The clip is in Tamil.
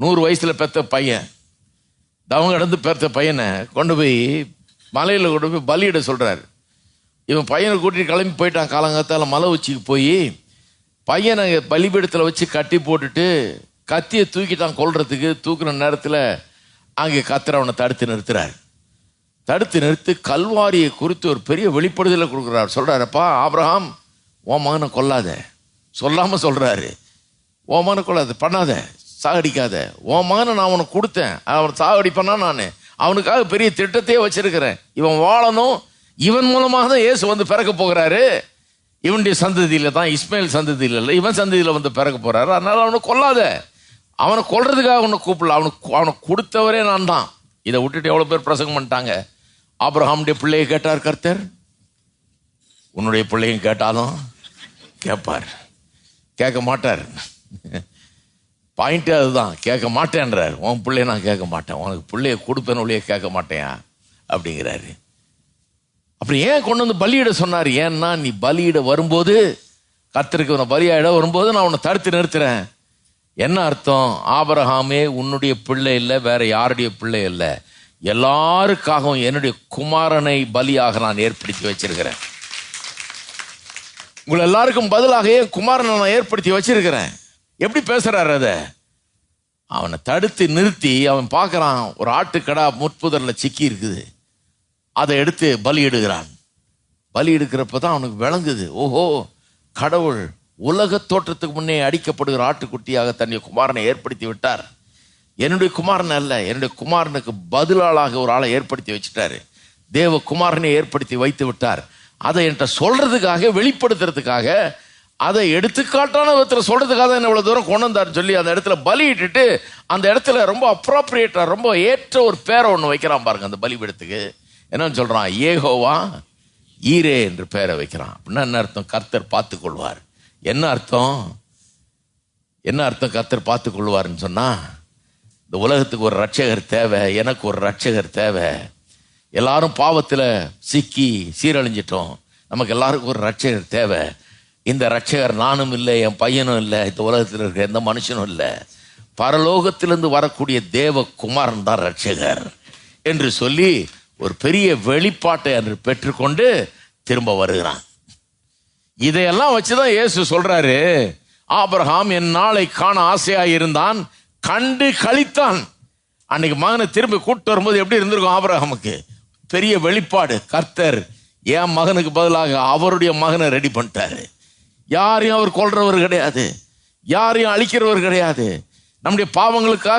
100 வயசுல பெத்த பையன், தவங்க நடந்து பெத்த பையனை கொண்டு போய் மலையில் கொண்டு போய் பலியிட சொல்றாரு. இவன் பையனை கூட்டிட்டு கிளம்பி போயிட்டான். காலங்காத்தால மலை உச்சிக்கு போய் பையனை பலிபீடத்தில் வச்சு கட்டி போட்டுட்டு கத்தியை தூக்கிட்டான் கொல்றதுக்கு. தூக்குற நேரத்தில் அங்கே கர்த்தர் அவனை தடுத்து நிறுத்துறாரு. தடுத்து நிறுத்தி கல்வாரியை குறித்து ஒரு பெரிய வெளிப்படுதலை கொடுக்குறாரு. சொல்றாருப்பா, ஆபிரகாம், உன் மகனை கொல்லாத. சொல்லாம சொல்றாரு, உன் மகனை கொல்லாத, பண்ணாத, சாகடிக்காத. உன் மகனை நான் அவனுக்கு கொடுத்தேன், அவனை சாகடிப்பேன்னா நான் அவனுக்காக பெரிய திட்டத்தையே வச்சிருக்கிறேன். இவன் வாழணும், இவன் மூலமாக தான் இயேசு வந்து பிறக்க போகிறாரு. இவனுடைய சந்ததியில தான், இஸ்மாயில் சந்ததியில் இல்லை, இவன் சந்ததியில வந்து பிறக்க போறாரு. அதனால அவனை கொல்லாத. அவனை கொல்றதுக்காக அவனை கூப்பிடல, அவனை கொடுத்தவரே நான் தான். இதை விட்டுட்டு எவ்வளவு பேர் பிரசங்கம் பண்ணிட்டாங்க. ஆபிரகாமுடைய பிள்ளையை கேட்டார் கர்த்தர், உன்னுடைய பிள்ளையும் கேட்டாலும் கேட்பார், கேட்க மாட்டார். பாயிண்டே அதுதான், கேட்க மாட்டேன்றார். உன் பிள்ளைய நான் கேட்க மாட்டேன், உனக்கு பிள்ளைய கொடுப்பேன் ஒழிய கேட்க மாட்டேன் அப்படிங்கிறாரு. அப்புறம் ஏன் கொண்டு வந்து பலியிட சொன்னார்? ஏன்னா நீ பலியிட வரும்போது, கர்த்தருக்கு உன்னை பலியாயிட வரும்போது நான் உன்னை தடுத்து நிறுத்துறேன். என்ன அர்த்தம்? ஆபிரகாமே உன்னுடைய பிள்ளை இல்லை, வேற யாருடைய பிள்ளை இல்லை, எல்லாருக்காகவும் என்னுடைய குமாரனை பலியாக நான் ஏற்படுத்தி வச்சிருக்கிறேன். உங்களை எல்லாருக்கும் பதிலாக என் குமாரனை நான் ஏற்படுத்தி வச்சிருக்கிறேன். எப்படி பேசுறாரு? அதை அவனை தடுத்து நிறுத்தி அவன் பார்க்கறான், ஒரு ஆட்டுக்கடா முட்புதர்ல சிக்கி இருக்குது, அதை எடுத்து பலி இடுகிறான். பலி எடுக்கிறப்பதான் அவனுக்கு விளங்குது, ஓஹோ, கடவுள் உலக தோற்றத்துக்கு முன்னே அடிக்கப்படுகிற ஆட்டுக்குட்டியாக தன்னுடைய குமாரனை ஏற்படுத்தி விட்டார். என்னுடைய குமாரன் அல்ல, என்னுடைய குமாரனுக்கு பதிலாளாக ஒரு ஆளை ஏற்படுத்தி வச்சுட்டாரு. தேவ குமாரனை ஏற்படுத்தி வைத்து விட்டார். அதை என்கிட்ட சொல்றதுக்காக, வெளிப்படுத்துறதுக்காக, அதை எடுத்துக்காட்டான விதத்தில் சொல்றதுக்காக என்ன இவ்வளவு தூரம் கொண்டு வந்தார் சொல்லி அந்த இடத்துல பலியிட்டு அந்த இடத்துல ரொம்ப அப்ராப்ரியேட்டா, ரொம்ப ஏற்ற ஒரு பேரை ஒன்று வைக்கிறான் பாருங்க அந்த பலிபீடத்துக்கு. என்னன்னு சொல்றான்? ஏகோவா ஈரே என்று பெயரை வைக்கிறான். அப்படின்னா என்ன அர்த்தம்? கர்த்தர் பார்த்துக் கொள்வார். என்ன அர்த்தம்? என்ன அர்த்தம் கர்த்தர் பார்த்துக் கொள்வார்ன்னு சொன்னா, இந்த உலகத்துக்கு ஒரு ரட்சகர் தேவை, எனக்கு ஒரு ரட்சகர் தேவை. எல்லாரும் பாவத்தில் சிக்கி சீரழிஞ்சிட்டோம், நமக்கு எல்லாருக்கும் ஒரு ரட்சகர் தேவை. இந்த ரட்சகர் நானும் இல்லை, என் பையனும் இல்லை, இந்த உலகத்தில் இருக்கிற எந்த மனுஷனும் இல்லை, பரலோகத்திலிருந்து வரக்கூடிய தேவ குமாரன் தான் ரட்சகர் என்று சொல்லி ஒரு பெரிய வெளிப்பாட்டை அன்று பெற்றுக்கொண்டு திரும்ப வருகிறான். இதையெல்லாம் வச்சுதான் இயேசு சொல்றாரு, ஆபிரகாம் என் நாளை காண ஆசையாக இருந்தான், கண்டு கழித்தான். அன்னைக்கு மகனை திரும்பி கூப்பிட்டு வரும்போது எப்படி இருந்திருக்கும் ஆபிரகாமுக்கு? பெரிய வெளிப்பாடு. கர்த்தர் என் மகனுக்கு பதிலாக அவருடைய மகனை ரெடி பண்ணிட்டாரு. யாரையும் அவர் கொல்றவர் கிடையாது, யாரையும் அழிக்கிறவர் கிடையாது. நம்முடைய பாவங்களுக்காக